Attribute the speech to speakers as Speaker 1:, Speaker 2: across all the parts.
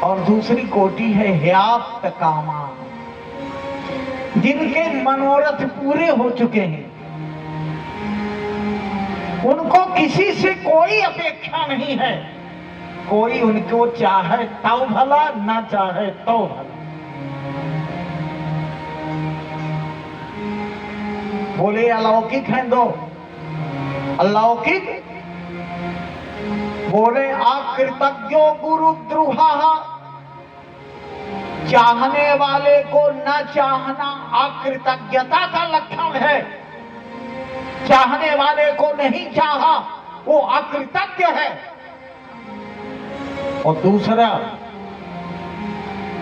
Speaker 1: और दूसरी कोटि है ह्याप्त कामा, जिनके मनोरथ पूरे हो चुके हैं, उनको किसी से कोई अपेक्षा नहीं है। कोई उनको चाहे तो भला, ना चाहे तो भला। बोले अलौकिक हैं दो, अलौकिक बोले अकृतज्ञो गुरुद्रोहा, चाहने वाले को न चाहना अकृतज्ञता का लक्षण है। चाहने वाले को नहीं चाहा वो अकृतज्ञ है। और दूसरा,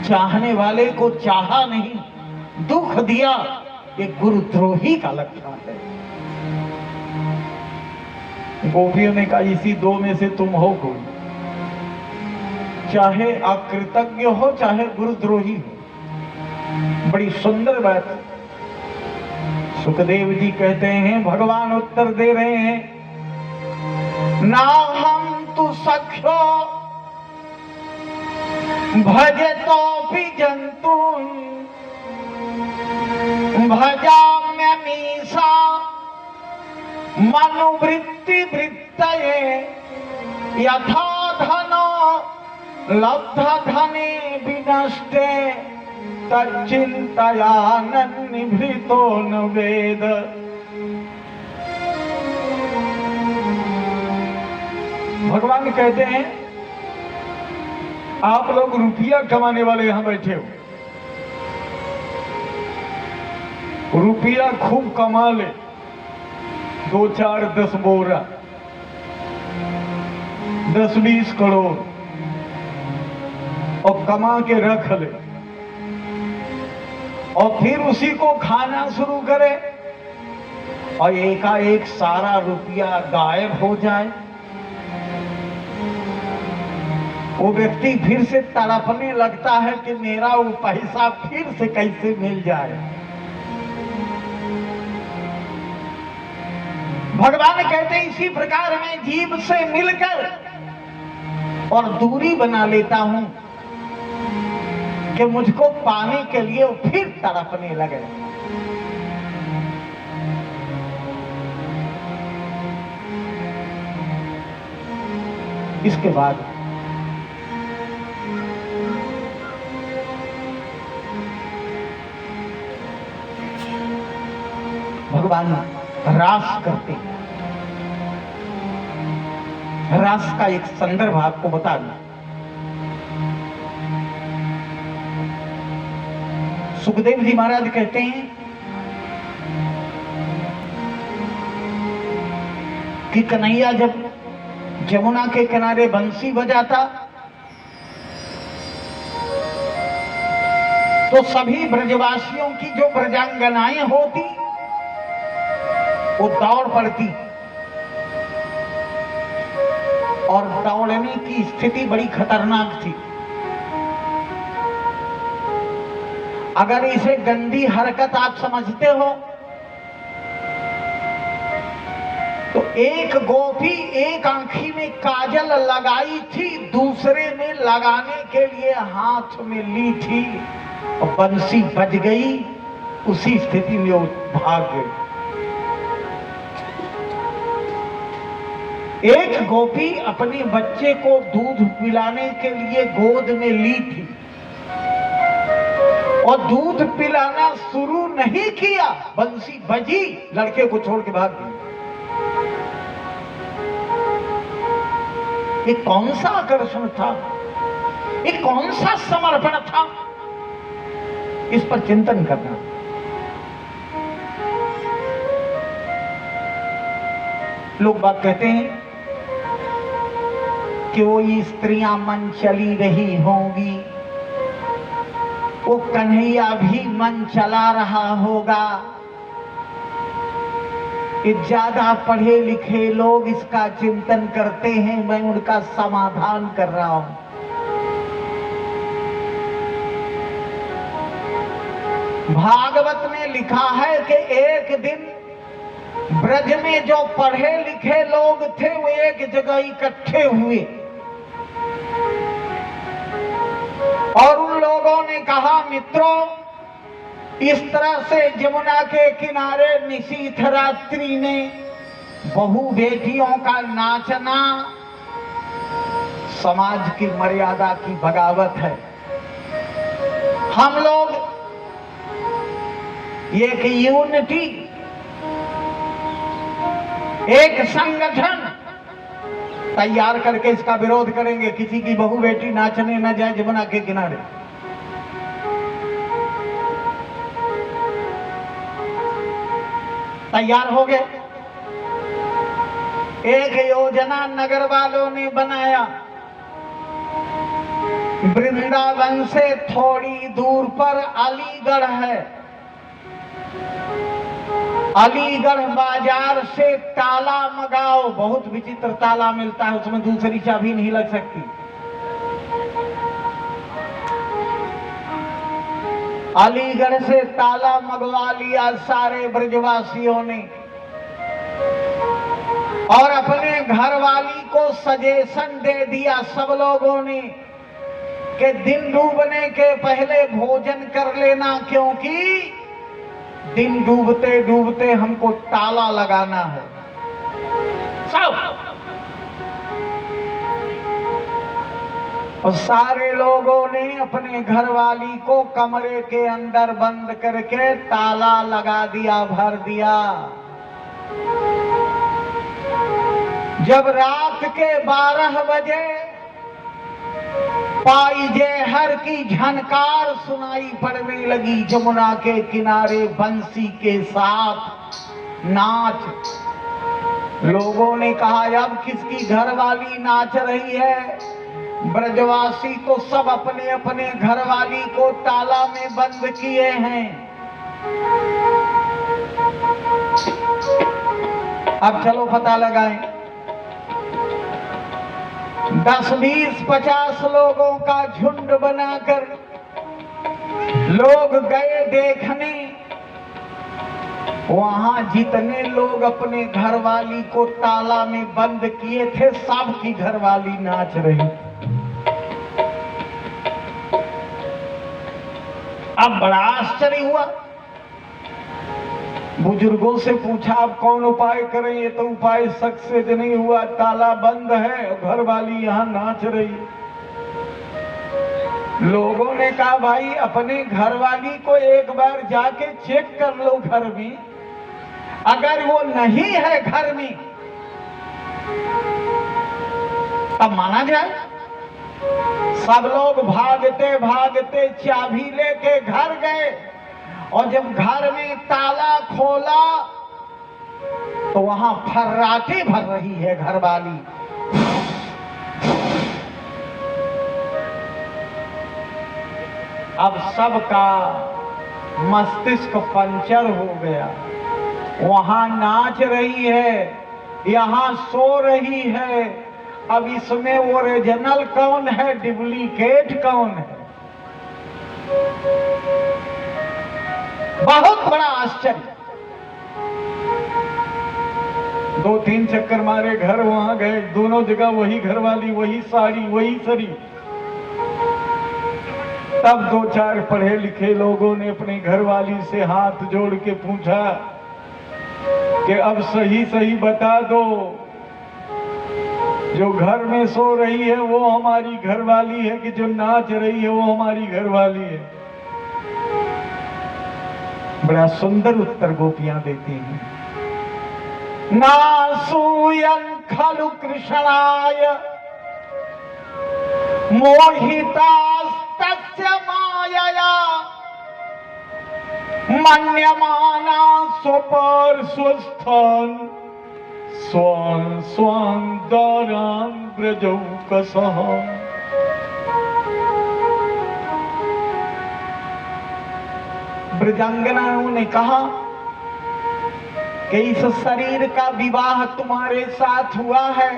Speaker 1: चाहने वाले को चाहा नहीं, दुख दिया, ये गुरुद्रोही का लक्षण है। गोपियों ने कहा इसी दो में से तुम हो कोई, चाहे अकृतज्ञ हो चाहे गुरुद्रोही हो। बड़ी सुंदर बात सुखदेव जी कहते हैं, भगवान उत्तर दे रहे हैं, ना हम तु सख्यो भजे तो भी जंतु भजाम्य मीसा मनुवृत्ति वृत्तये यथा धनो लब्ध धने विनष्टे तच्चिंतया निभृतो न वेद। भगवान कहते हैं, आप लोग रुपया कमाने वाले यहां बैठे हो, रुपया खूब कमा ले, 2 4 10 बोरा, 10-20 करोड़ और कमा के रख ले, और फिर उसी को खाना शुरू करे और एकाएक सारा रुपया गायब हो जाए। वो व्यक्ति फिर से तड़पने लगता है कि मेरा वो पैसा फिर से कैसे मिल जाए। भगवान कहते हैं, इसी प्रकार मैं जीव से मिलकर और दूरी बना लेता हूं कि मुझको पाने के लिए वो फिर तड़पने लगे। इसके बाद भगवान रास करते हैं। रास का एक संदर्भ आपको बता दूं। सुखदेव जी महाराज कहते हैं कि कन्हैया जब जमुना के किनारे बंसी बजाता तो सभी ब्रजवासियों की जो ब्रजांगनाएं होती वो दौड़ पड़ती, और दौड़ने की स्थिति बड़ी खतरनाक थी। अगर इसे गंदी हरकत आप समझते हो तो एक गोपी एक आंखी में काजल लगाई थी, दूसरे में लगाने के लिए हाथ में ली थी, और बंसी बज गई। उसी स्थिति में वो भाग गई। एक गोपी अपने बच्चे को दूध पिलाने के लिए गोद में ली थी, और दूध पिलाना शुरू नहीं किया, बंसी बजी, लड़के को छोड़ के भाग गई। ये कौन सा आकर्षण था, ये कौन सा समर्पण था, इस पर चिंतन करना। लोग बात कहते हैं कि वो स्त्रियां मन चली रही होंगी, वो कन्हैया भी मन चला रहा होगा। ये ज्यादा पढ़े लिखे लोग इसका चिंतन करते हैं, मैं उनका समाधान कर रहा हूं। भागवत में लिखा है कि एक दिन ब्रज में जो पढ़े लिखे लोग थे वो एक जगह इकट्ठे हुए, और उन लोगों ने कहा, मित्रों, इस तरह से जमुना के किनारे निशीथ रात्रि में बहु बेटियों का नाचना समाज की मर्यादा की बगावत है। हम लोग एक यूनिटी, एक संगठन तैयार करके इसका विरोध करेंगे। किसी की बहु बेटी नाचने न जाए जमुना के किनारे। तैयार हो गए। एक योजना नगर वालों ने बनाया। वृंदावन से थोड़ी दूर पर अलीगढ़ है। अलीगढ़ बाजार से ताला मंगाओ। बहुत विचित्र ताला मिलता है, उसमें दूसरी चाबी नहीं लग सकती। अलीगढ़ से ताला मंगवा लिया सारे ब्रजवासियों ने और अपने घरवाली को सजेशन दे दिया सब लोगों ने कि दिन डूबने के पहले भोजन कर लेना, क्योंकि दिन डूबते डूबते हमको ताला लगाना है। सब और सारे लोगों ने अपने घरवाली को कमरे के अंदर बंद करके ताला लगा दिया, भर दिया। जब रात के 12 बजे पाई जेहर की झनकार सुनाई पड़ने लगी, जमुना के किनारे बंसी के साथ नाच। लोगों ने कहा, अब किसकी घरवाली नाच रही है? ब्रजवासी तो सब अपने अपने घरवाली को ताला में बंद किए हैं। अब चलो पता लगाएं। 10, 20, 50 लोगों का झुंड बनाकर लोग गए देखने। वहां जितने लोग अपने घरवाली को ताला में बंद किए थे, सब की घरवाली नाच रही। अब बड़ा आश्चर्य हुआ। बुजुर्गों से पूछा, अब कौन उपाय करें? ये तो उपाय सक्सेस नहीं हुआ, ताला बंद है, घरवाली यहाँ नाच रही। लोगों ने कहा, भाई अपने घरवाली को एक बार जाके चेक कर लो घर में। अगर वो नहीं है घर में तब माना जाए। सब लोग भागते भागते चाबी लेके घर गए और जब घर में ताला खोला तो वहां फर्राटे भर रही है घरवाली। अब सबका मस्तिष्क पंचर हो गया। वहां नाच रही है, यहां सो रही है। अब इसमें ओरिजिनल कौन है, डुप्लीकेट कौन है? बहुत बड़ा आश्चर्य। 2-3 चक्कर मारे, घर वहां गए, दोनों जगह वही घरवाली, वही साड़ी, वही सरी। तब 2-4 पढ़े लिखे लोगों ने अपने घरवाली से हाथ जोड़ के पूछा कि अब सही सही बता दो, जो घर में सो रही है वो हमारी घरवाली है कि जो नाच रही है वो हमारी घरवाली है? बड़ा सुंदर उत्तर गोपियां देती हैं। नासूयं खलु कृष्णाय मोहितास्तस्य मायया मन्यमाना स्वपार्श्वस्थान् स्वान् स्वान् दारान् ब्रजौकसः। ब्रजांगनाओं ने कहा कि इस शरीर का विवाह तुम्हारे साथ हुआ है,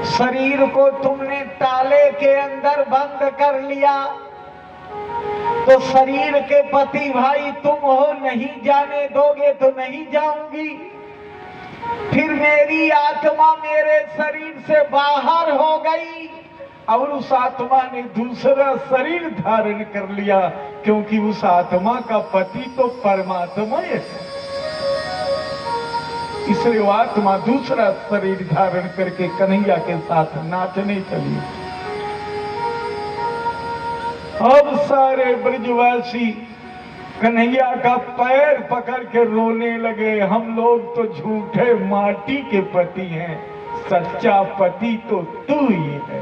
Speaker 1: शरीर को तुमने ताले के अंदर बंद कर लिया, तो शरीर के पति भाई तुम हो, नहीं जाने दोगे तो नहीं जाऊंगी। फिर मेरी आत्मा मेरे शरीर से बाहर हो गई और उस आत्मा ने दूसरा शरीर धारण कर लिया, क्योंकि उस आत्मा का पति तो परमात्मा है। इसलिए वो आत्मा दूसरा शरीर धारण करके कन्हैया के साथ नाचने चली। अब सारे ब्रजवासी कन्हैया का पैर पकड़ के रोने लगे। हम लोग तो झूठे माटी के पति हैं, सच्चा पति तो तू ही है।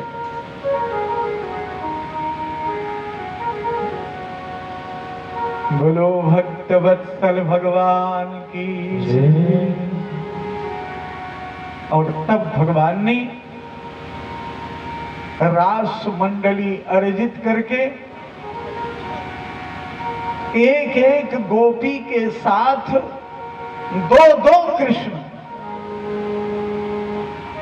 Speaker 1: बोलो भक्त वत्सल भगवान की जय। और तब भगवान ने रास मंडली अर्जित करके एक एक गोपी के साथ दो दो कृष्ण,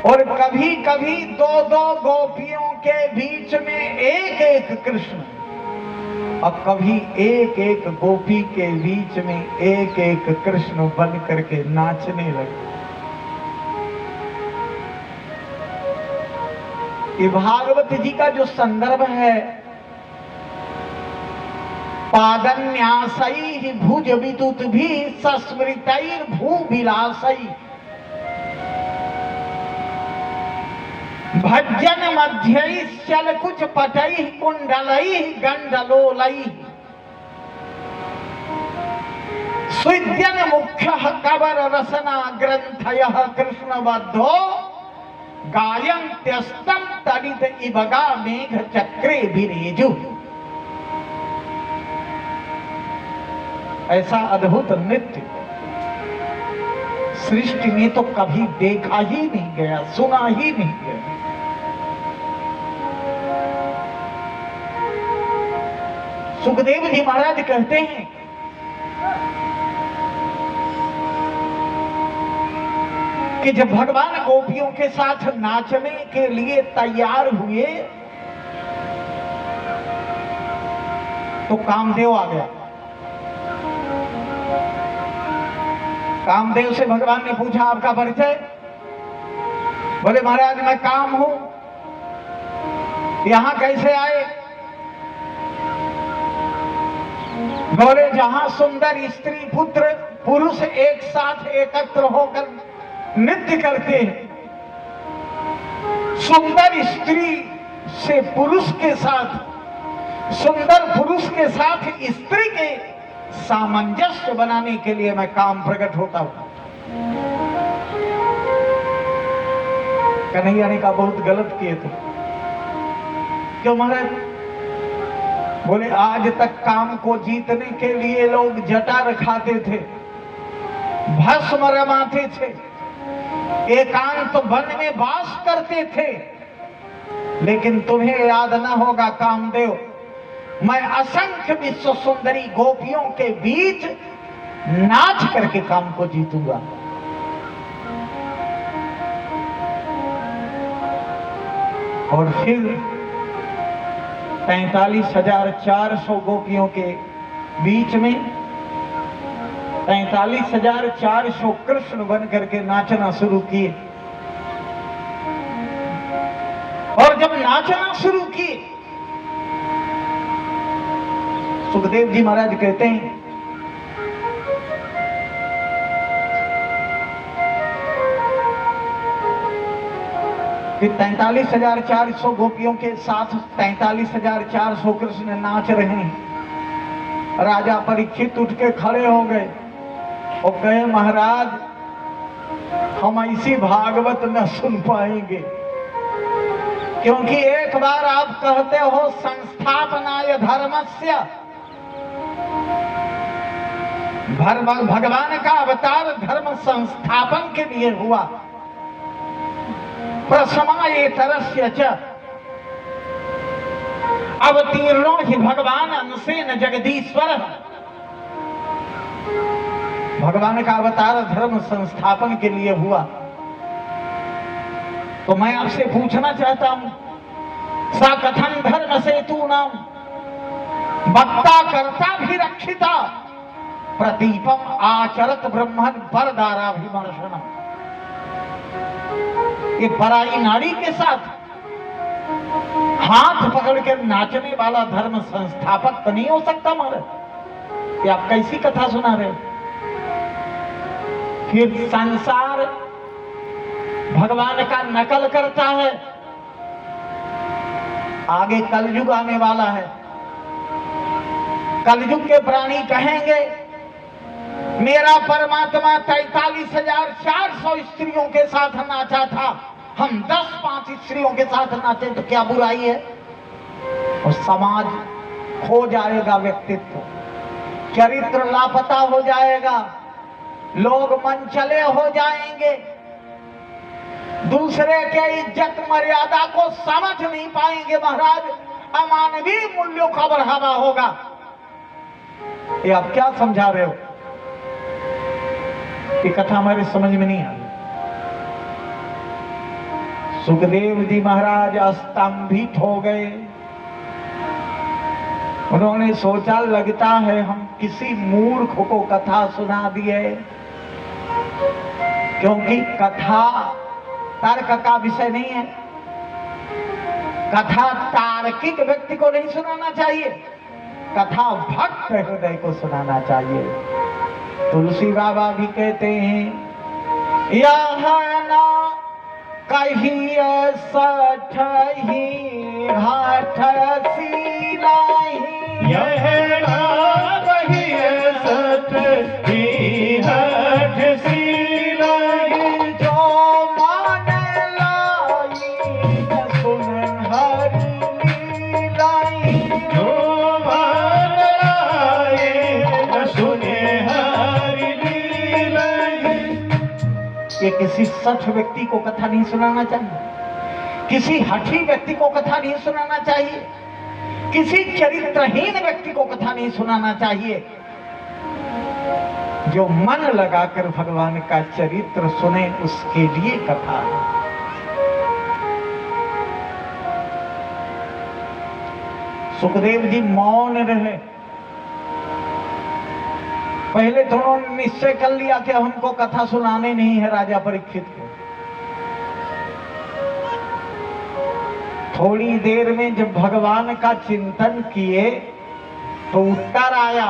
Speaker 1: और कभी कभी दो दो गोपियों के बीच में एक एक कृष्ण, और कभी एक एक गोपी के बीच में एक एक कृष्ण बन करके नाचने लगे। ये भागवत जी का जो संदर्भ है, पादन्यासैः भुज विदुत भी सस्मृतैर् भू विलासैः भज्जन मध्यैश्चल कुच पटैः कुंडलैः गंडलोलैः सुद्यन मुख्यः कबर रसना ग्रंथयः कृष्णबद्धो गायन्त्यस्तं तडित इबगा मेघ चक्रे विरेजु। ऐसा अद्भुत नृत्य सृष्टि में तो कभी देखा ही नहीं गया, सुना ही नहीं गया। सुखदेव जी महाराज कहते हैं कि जब भगवान गोपियों के साथ नाचने के लिए तैयार हुए तो कामदेव आ गया। कामदेव से भगवान ने पूछा, आपका परिचय? बोले महाराज मैं काम हूं, यहां कैसे आए? बोले जहां सुंदर स्त्री पुत्र पुरुष एक साथ एकत्र होकर नृत्य करते हैं, सुंदर स्त्री से पुरुष के साथ, सुंदर पुरुष के साथ स्त्री के सामंजस्य बनाने के लिए मैं काम प्रकट होता हूं। कन्हैया ने कहा बहुत गलत किए थे। क्यों महाराज? बोले आज तक काम को जीतने के लिए लोग जटा रखाते थे, भस्म रमाते थे, एकांत वन में वास करते थे, लेकिन तुम्हें याद न होगा कामदेव, मैं असंख्य विश्व सुंदरी गोपियों के बीच नाच करके काम को जीतूंगा। और फिर 43,400 गोपियों के बीच में 43,400 कृष्ण बन करके नाचना शुरू किए। और जब नाचना शुरू किए, सुखदेव जी महाराज कहते हैं कि 43,400 गोपियों के साथ 43,400 कृष्ण नाच रहे हैं। राजा परीक्षित उठ के खड़े हो गए और कहे महाराज हम ऐसी भागवत न सुन पाएंगे, क्योंकि एक बार आप कहते हो संस्थापनाय धर्मस्य, भगवान का अवतार धर्म संस्थापन के लिए हुआ, प्रसमायेतरस्य च अवतीर्णो हि भगवान अंशेन जगदीश्वर। भगवान का अवतार धर्म संस्थापन के लिए हुआ। तो मैं आपसे पूछना चाहता हूं, सा कथन धर्म सेतु नाम वक्ता कर्ता भी रक्षिता प्रतीपम आचरत ब्रह्मण परदाराभिमर्शनम। ये पराई नारी के साथ हाथ पकड़ के नाचने वाला धर्म संस्थापक तो नहीं हो सकता महाराज। ये आप कैसी कथा सुना रहे हो? फिर संसार भगवान का नकल करता है। आगे कलयुग आने वाला है। कलयुग के प्राणी कहेंगे मेरा परमात्मा 43,400 स्त्रियों के साथ नाचा था, हम 10-5 स्त्रियों के साथ नाचे तो क्या बुराई है? और समाज खो जाएगा, व्यक्तित्व चरित्र लापता हो जाएगा, लोग मनचले हो जाएंगे, दूसरे के इज्जत मर्यादा को समझ नहीं पाएंगे महाराज, अमानवीय मूल्यों का बढ़ावा होगा। ये आप क्या समझा रहे हो? ये कथा हमारी समझ में नहीं आई। सुखदेव जी महाराज स्तंभित हो गए। उन्होंने सोचा लगता है हम किसी मूर्ख को कथा सुना दिए, क्योंकि कथा तर्क का विषय नहीं है। कथा तार्किक व्यक्ति को नहीं सुनाना चाहिए, कथा भक्त हृदय को सुनाना चाहिए। तुलसी बाबा भी कहते हैं यह ना कहिए सठ ही हाथ सिलाई,
Speaker 2: यह ना कहिए सठ ही हाथ सिलाई,
Speaker 1: जो मान लाई सुन हरि लीलाई,
Speaker 2: जो मान लाए सुने हरि लीलाई।
Speaker 1: ये किसी सठ व्यक्ति को कथा नहीं सुनाना चाहिए, किसी हठी व्यक्ति को कथा नहीं सुनाना चाहिए, किसी चरित्रहीन व्यक्ति को कथा नहीं सुनाना चाहिए। जो मन लगाकर भगवान का चरित्र सुने उसके लिए कथा है। सुखदेव जी मौन रहे। पहले तो उन्होंने निश्चय कर लिया कि हमको कथा सुनाने नहीं है राजा परीक्षित को। थोड़ी देर में जब भगवान का चिंतन किए तो उत्तर आया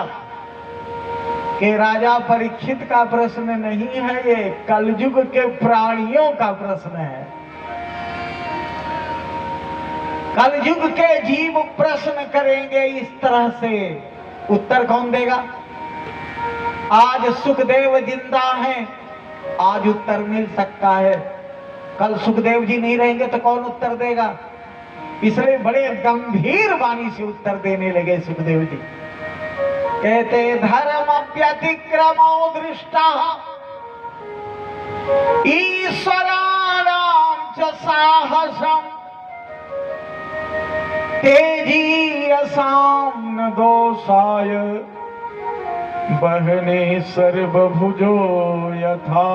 Speaker 1: कि राजा परीक्षित का प्रश्न नहीं है, ये कलयुग के प्राणियों का प्रश्न है। कलयुग के जीव प्रश्न करेंगे इस तरह से, उत्तर कौन देगा? आज सुखदेव जिंदा हैं, आज उत्तर मिल सकता है, कल सुखदेव जी नहीं रहेंगे तो कौन उत्तर देगा? इसलिए बड़े गंभीर वाणी से उत्तर देने लगे सुखदेव जी। कहते धर्म व्यतिक्रमो दृष्टा ईश्वराणां च साहसम् तेजीयसां न दोषाय बहने सर्वभुजो यथा।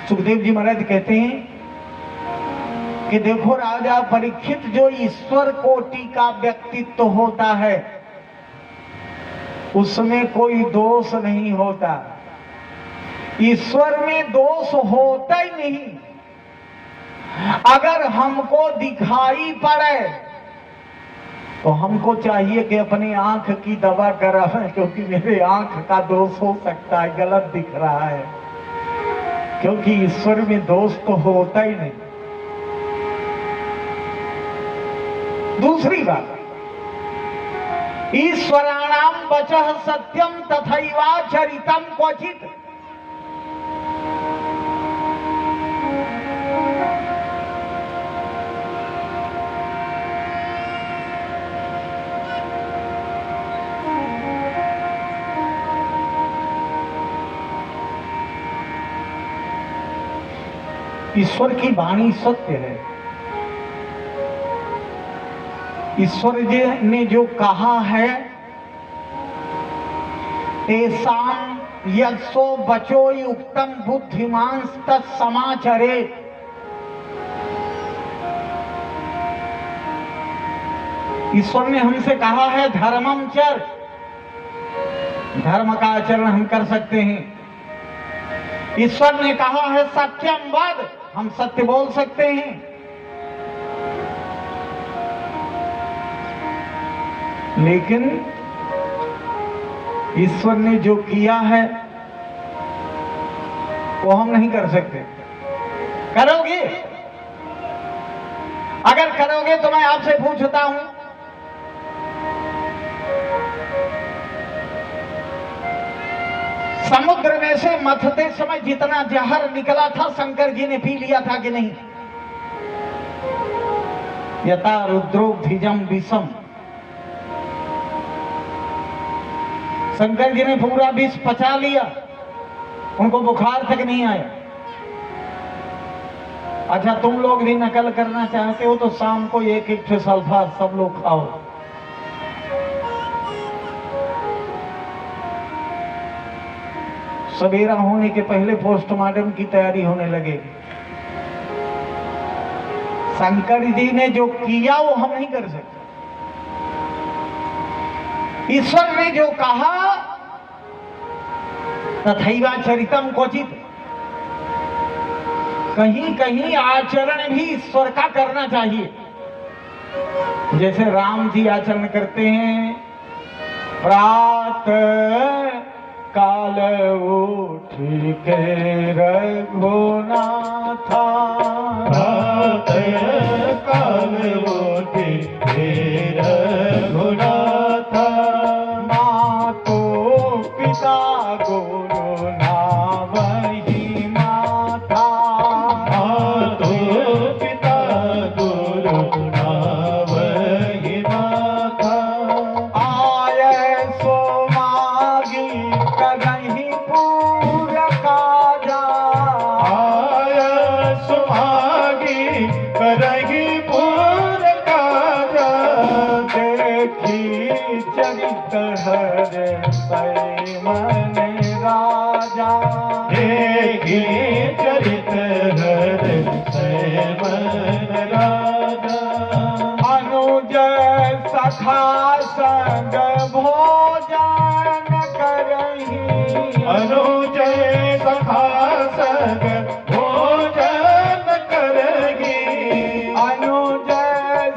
Speaker 1: सुखदेव जी महाराज कहते हैं कि देखो राजा परीक्षित, जो ईश्वर कोटि का व्यक्तित्व होता है उसमें कोई दोष नहीं होता, ईश्वर में दोष होता ही नहीं। अगर हमको दिखाई पड़े तो हमको चाहिए कि अपनी आंख की दवा कराएं, क्योंकि मेरे आंख का दोष हो सकता है, गलत दिख रहा है, क्योंकि ईश्वर में दोष तो होता ही नहीं। दूसरी बात, ईश्वराणाम वचः सत्यम तथैवाचरितम क्वचित्। ईश्वर की वाणी सत्य है। ईश्वर जी ने जो कहा है, तेषां यत्सो बचो युक्तम बुद्धिमांस तत्समाचरे। ईश्वर ने हमसे कहा है धर्मम चर, धर्म का आचरण हम कर सकते हैं। ईश्वर ने कहा है सत्यम वद, हम सत्य बोल सकते हैं। लेकिन ईश्वर ने जो किया है वो हम नहीं कर सकते। करोगे? अगर करोगे तो मैं आपसे पूछता हूं, समुद्र में से मथते समय जितना जहर निकला था शंकर जी ने पी लिया था कि नहीं? यथा रुद्रोभिजम विषम, शंकर जी ने पूरा विष पचा लिया, उनको बुखार तक नहीं आया। अच्छा, तुम लोग भी नकल करना चाहते हो तो शाम को एक एक सल्फा सब लोग खाओ। सवेरा होने के पहले पोस्टमार्टम की तैयारी होने लगेगी। शंकर जी ने जो किया वो हम नहीं कर सकते। ईश्वर ने जो कहा तथैवाचरितम क्वचित, कहीं कहीं आचरण भी ईश्वर का करना चाहिए। जैसे राम जी आचरण करते हैं, प्रातः काल उठ के रघुनाथा,
Speaker 2: प्रातः काल उठ के रघुनाथा,
Speaker 1: मातो पिता गुरु नावहि माता,
Speaker 2: मातो पिता गुरु नावहि माता,
Speaker 1: आय सो मागी करहि पूर काजा,
Speaker 2: आय सुहागी करहि पूर काजा,
Speaker 1: देखी चरित हर सै मन राजा,
Speaker 2: देखी चरित हर सै मन राजा,
Speaker 1: अनुज सखा संग भोजन करहि,
Speaker 2: अनुज सखा संग भोजन करहि,
Speaker 1: अनुज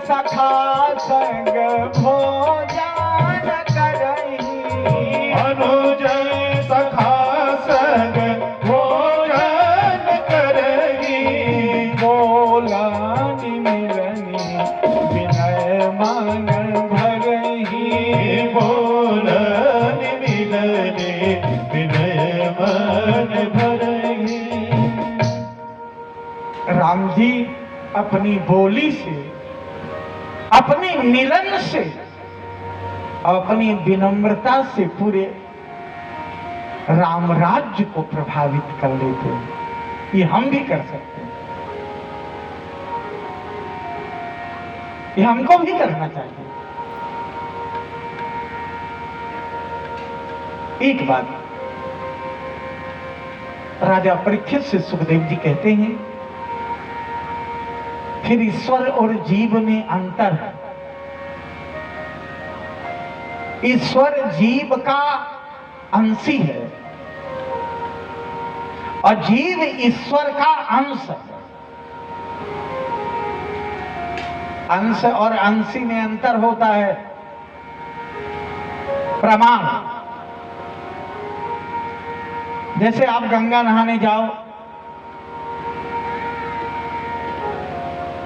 Speaker 1: सखा संग भोजन करहि,
Speaker 2: अनुज सखा संग भोजन करहि,
Speaker 1: बोलनि मिलनि विनय मन भरहि,
Speaker 2: बोलनि मिलनि विनय मन भरहि।
Speaker 1: राम जी अपनी बोली से, अपने मिलन से, अपनी विनम्रता से पूरे राम राज्य को प्रभावित कर लेते हैं। ये हम भी कर सकते हैं, ये हमको भी करना चाहिए। एक बात राजा परीक्षित से सुखदेव जी कहते हैं, फिर ईश्वर और जीव में अंतर है। ईश्वर जीव का अंशी है और जीव ईश्वर का अंश है। अंश और अंशी में अंतर होता है। प्रमाण, जैसे आप गंगा नहाने जाओ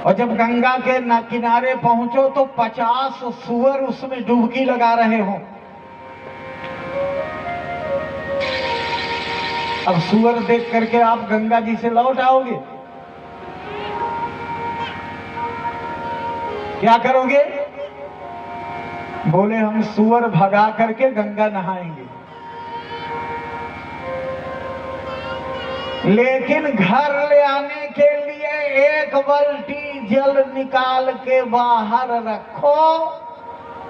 Speaker 1: और जब गंगा के किनारे पहुंचो तो 50 सूअर उसमें डुबकी लगा रहे हो। अब सूअर देख करके आप गंगा जी से लौट आओगे, क्या करोगे? बोले हम सूअर भगा करके गंगा नहाएंगे। लेकिन घर ले आने के लिए एक बाल्टी जल निकाल के बाहर रखो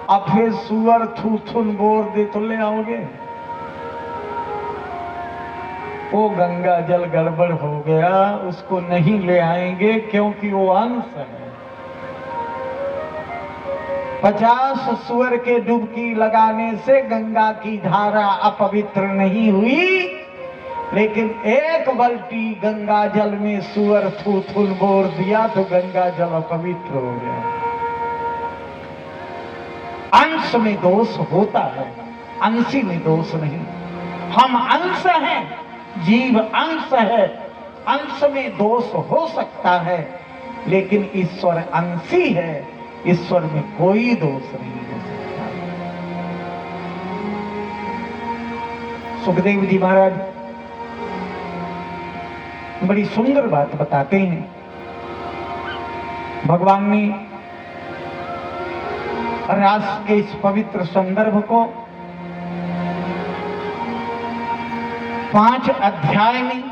Speaker 1: और फिर सूअर थूथुन बोर दे तो ले आओगे? वो गंगा जल गड़बड़ हो गया, उसको नहीं ले आएंगे क्योंकि वो अंश है। 50 सुअर के डुबकी लगाने से गंगा की धारा अपवित्र नहीं हुई, लेकिन एक बाल्टी गंगा जल में सुअर थूथुल बोर दिया तो गंगा जल अपवित्र हो गया। अंश में दोष होता है, अंशी में दोष नहीं। हम अंश हैं, जीव अंश है, अंश में दोष हो सकता है, लेकिन ईश्वर अंशी है, ईश्वर में कोई दोष नहीं हो सकता। सुखदेव जी महाराज बड़ी सुंदर बात बताते हैं। भगवान ने रास के इस पवित्र संदर्भ को 5 अध्याय में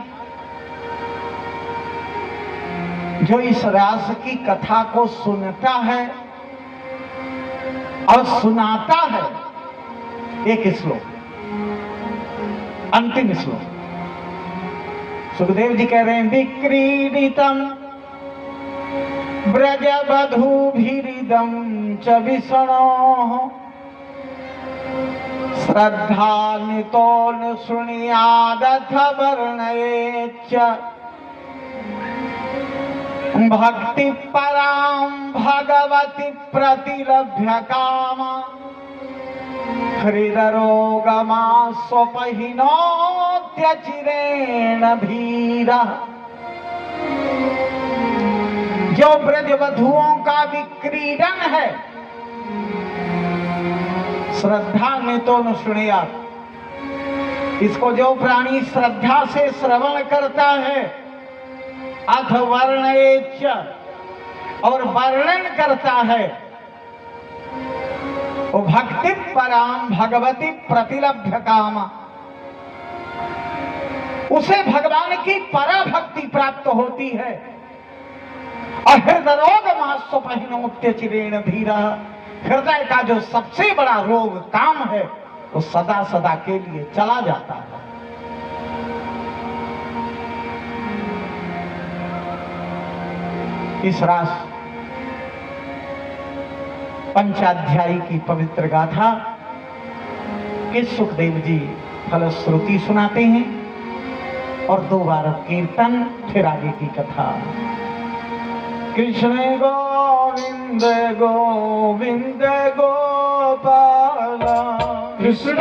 Speaker 1: जो इस रास की कथा को सुनता है और सुनाता है, एक श्लोक, अंतिम श्लोक सुखदेव जी कह रहे हैं, विक्रीडितम ब्रजवधूभिरिदं च विष्णोः श्रद्धान्वितो न शृणुयादथ वर्णयेच्च भक्ति परां भगवति प्रतिलभ्य काम हृदरोगमा स्वपहिनोत्यचिरेण धीरा। जो ब्रजवधुओं का विक्रीडन है, श्रद्धा में तो न सुनिया, इसको जो प्राणी श्रद्धा से श्रवण करता है, अथ वर्णयेच्च और वर्णन करता है, वो भक्ति पराम भगवती प्रतिलभ्य काम, उसे भगवान की पराभक्ति प्राप्त होती है। हृदरोगमास्वपहिनोत्यचिरेण धीरा, हृदय का जो सबसे बड़ा रोग काम है, वो सदा सदा के लिए चला जाता है। इस रास पंचाध्यायी की पवित्र गाथा के सुखदेव जी फलश्रुति सुनाते हैं और 2 बार कीर्तन, फिर आगे की कथा। कृष्ण गोविंद गोविंद गोपाला,
Speaker 2: कृष्ण